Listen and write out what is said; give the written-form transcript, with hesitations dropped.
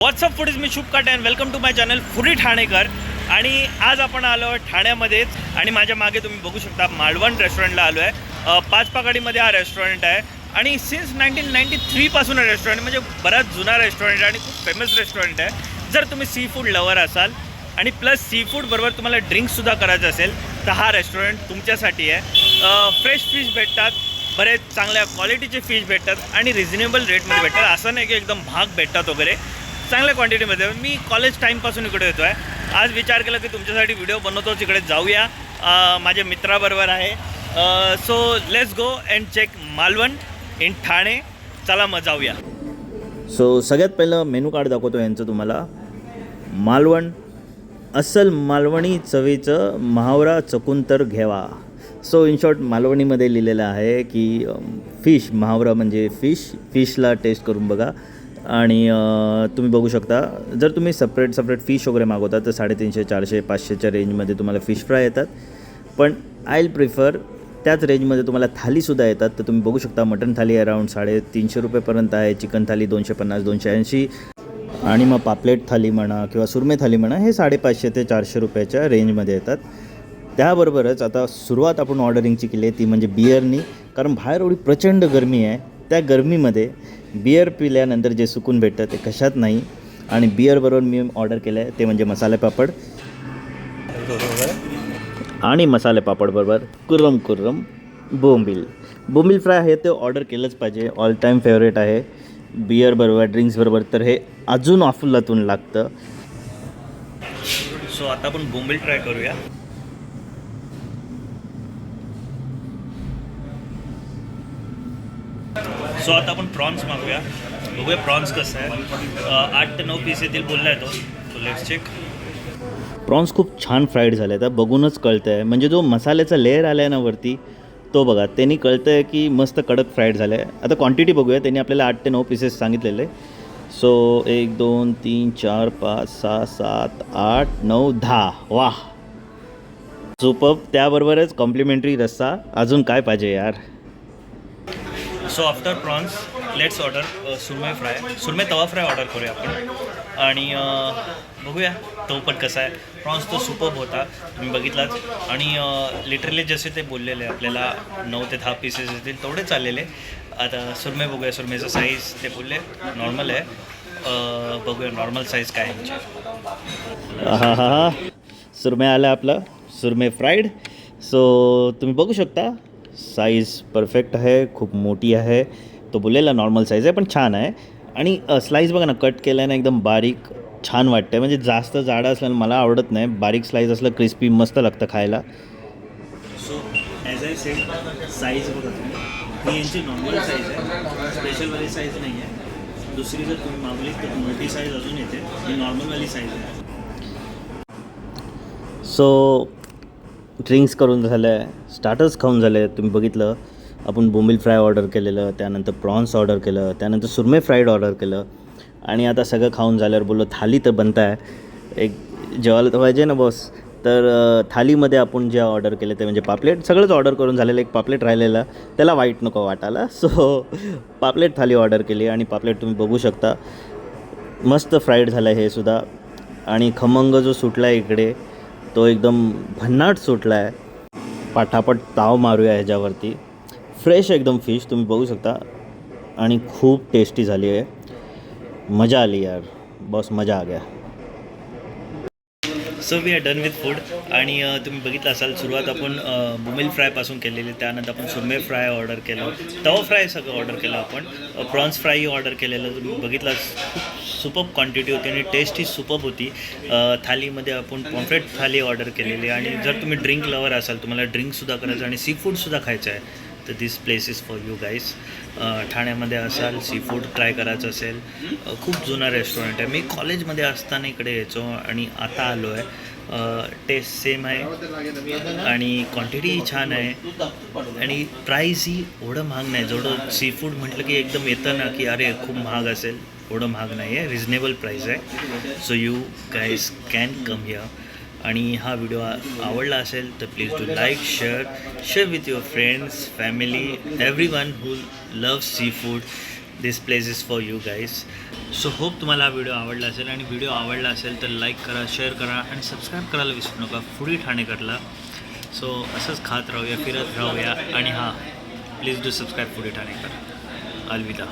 WhatsApp food is me Shubh Kate and welcome to my channel foodie Thanekar. आणि आज आपण आलो आहे ठाण्यामध्येच आणि माझ्या मागे तुम्ही बघू शकता मालवण रेस्टॉरंटला आलो आहे. पाचपाकाडीमध्ये हा रेस्टॉरंट आहे आणि सिन्स 1993 पासून हा रेस्टॉरंट म्हणजे बराच जुना रेस्टॉरंट आहे आणि खूप फेमस रेस्टॉरंट आहे. जर तुम्ही सी फूड लवर असाल आणि प्लस सी फूड बरोबर तुम्हाला ड्रिंक्ससुद्धा करायचं असेल तर हा रेस्टॉरंट तुमच्यासाठी आहे. फ्रेश फिश भेटतात, बरेच चांगल्या क्वालिटीचे फिश भेटतात आणि रिझनेबल रेटमध्ये भेटतात. असं नाही की एकदम महाग भेटतात वगैरे, चांगल्या क्वांटिटीमध्ये. मी कॉलेज टाईमपासून इकडे येतो आहे. आज विचार केला की तुमच्यासाठी व्हिडिओ बनवतोच, इकडे जाऊया. माझ्या मित्राबरोबर आहे. So let's go and check Malvan in Thane. चला मग जाऊया. सो सगळ्यात पहिलं मेनू कार्ड दाखवतो यांचं तुम्हाला. मालवण, अस्सल मालवणी चवीचं महावरा चकून तर घ्यावा. सो इन शॉर्ट मालवणीमध्ये लिहिलेलं आहे की फिश, महावरा म्हणजे फिशला टेस्ट करून बघा. आणि तुम्ही बघू शकता, जर तुम्ही सेपरेट फिश वगैरे मागवता तर 350, 400, 500च्या रेंजमध्ये तुम्हाला फिश फ्राय येतात. पण आय विल प्रिफर त्याच रेंजमध्ये तुम्हाला थालीसुद्धा येतात. तर तुम्ही बघू शकता मटन थाली अराऊंड 350 रुपयेपर्यंत आहे, चिकन थाली 250, 280 आणि मग पापलेट थाली म्हणा किंवा सुरमे थाली म्हणा हे 550 ते 400 रुपयाच्या रेंजमध्ये येतात. त्याबरोबरच आता सुरुवात आपण ऑर्डरिंगची केली आहे ती म्हणजे बिअरनी. कारण बाहेर एवढी प्रचंड गरमी आहे, त्या गरमीमध्ये बिअर पिल्यानंतर जे सुकून भेटतं ते कशात नाही. आणि बिअरबरोबर मी ऑर्डर केलं आहे ते म्हणजे मसाले पापड. आणि मसाले पापडबरोबर कुर्रम बोंबील फ्राय आहे ते ऑर्डर केलंच पाहिजे. ऑल टाईम फेवरेट आहे. बिअरबरोबर, ड्रिंक्सबरोबर तर हे अजून अफुल्लातून लागतं. सो आता आपण बोंबील ट्राय करूया. सो आता आपण प्रॉन्स मागूया, बघूया प्रॉन्स कसं आहे. 8 ते 9 पीस येतील बोलला आहे तो. So let's check. प्रॉन्स खूप छान फ्राईड झाले आहेत, बघूनच कळतं आहे. म्हणजे जो मसाल्याचा लेअर आला आहे ना वरती, तो बघा, त्यांनी कळतं आहे की मस्त कडक फ्राईड झालं आहे. आता क्वांटिटी बघूया. त्यांनी आपल्याला 8 ते 9 पीसेस सांगितलेले. सो 1 2 3 4 5 6 7 8 9 10. वाह, सुपर्ब. त्याबरोबरच कॉम्प्लिमेंटरी रस्सा. अजून काय पाहिजे यार. So after prawns let's order surmai tawa fry order करूया आपण. आणि बघूया तो पण कसा आहे. प्रॉन्स तो सुपर्ब होता, तुम्ही बघितलाच. आणि लिटरली जसे ते बोललेले आपल्याला 9 ते 10 पीसेस येतील तेवढे चाललेले. आता सुरमई बघूया. सुरमईचा साईज ते बोलले नॉर्मल आहे. बघूया नॉर्मल साईज काय आहे. हा सुरमई आलं आपलं, सुरमई फ्राईड. सो तुम्ही बघू शकता साईज परफेक्ट आहे, खूप मोठी आहे. तो बोललेला नॉर्मल साईज आहे पण छान आहे. आणि स्लाईस बघा ना, कट केलं आहे ना एकदम बारीक, छान वाटतं. म्हणजे जास्त जाडं असल्यानं मला आवडत नाही. बारीक स्लाईस असलं क्रिस्पी मस्त लागतं खायला. So as I said, size बघा तुम्ही, ही यांची नॉर्मल साईज आहे, स्पेशलवाली साईज नाही आहे. दुसरी जर तुम्ही मागवली तर मोठी साईज अजून येते. ही नॉर्मलवाली साईज आहे. सो ड्रिंक्स करून झालं आहे, स्टार्टर्स खाऊन झाले आहेत. तुम्ही बघितलं आपण बोंबील फ्राय ऑर्डर केलेलं, त्यानंतर प्रॉन्स ऑर्डर केलं, त्यानंतर सुरमई फ्राईड ऑर्डर केलं. आणि आता सगळं खाऊन झाल्यावर बोललो थाली तर बनता आहे, एक जेवायला तर पाहिजे ना बॉस. तर थालीमध्ये आपण जे ऑर्डर केलं ते म्हणजे पापलेट. सगळंच ऑर्डर करून झालेलं, एक पापलेट राहिलेलं, त्याला वाईट नको वाटायला. सो पापलेट थाली ऑर्डर केली आणि पापलेट तुम्ही बघू शकता मस्त फ्राईड झालं आहे हे सुद्धा. आणि खमंग जो सुटला आहे इकडे तो एकदम भन्नाट सुटला आहे. पाठापट ताव मारूया ह्याच्यावरती. फ्रेश एकदम फिश तुम्ही बघू शकता आणि खूप टेस्टी झाली आहे. मजा आली यार बॉस, मजा आ गया. So we are done with food. आणि तुम्ही बघितलं असाल सुरुवात आपण बोंबील फ्रायपासून केलेली. त्यानंतर आपण सुरमई फ्राय ऑर्डर केलं, तवा फ्राय सगळं ऑर्डर केलं आपण. प्रॉन्स फ्रायही ऑर्डर केलेलं. तुम्ही बघितलं खूप सुपर्ब क्वांटिटी होती आणि टेस्टही सुपर्ब होती. थालीमध्ये आपण पॉम्फ्रेट थाली ऑर्डर केलेली. आणि जर तुम्ही ड्रिंक लवर असाल, तुम्हाला ड्रिंकसुद्धा करायचं आणि सी फूडसुद्धा खायचं आहे तर this place is for you guys. ठाण्यामध्ये असाल, सी फूड ट्राय करायचं असेल, खूप जुना रेस्टॉरंट आहे. मी कॉलेजमध्ये असताना इकडे यायचो आणि आता आलो आहे. टेस्ट सेम आहे आणि क्वांटिटी छान आहे आणि प्राईसही एवढं महाग नाही. जेवढं सी फूड म्हटलं की एकदम येतं ना की अरे खूप महाग असेल, एवढं महाग नाही आहे, रिजनेबल प्राईस आहे. So you guys can come here. आणि हा व्हिडिओ आवडला असेल तर please do like, share with your friends, family, everyone who loves seafood. This place is for you guys. So hope तुम्हाला हा व्हिडिओ आवडला असेल आणि व्हिडिओ आवडला असेल तर लाईक करा, शेअर करा आणि सबस्क्राईब करायला विसरू नका फूडी ठाणेकरला. सो असंच खात राहूया, फिरत राहूया आणि हां, please do subscribe foodie Thanekar. अलविदा.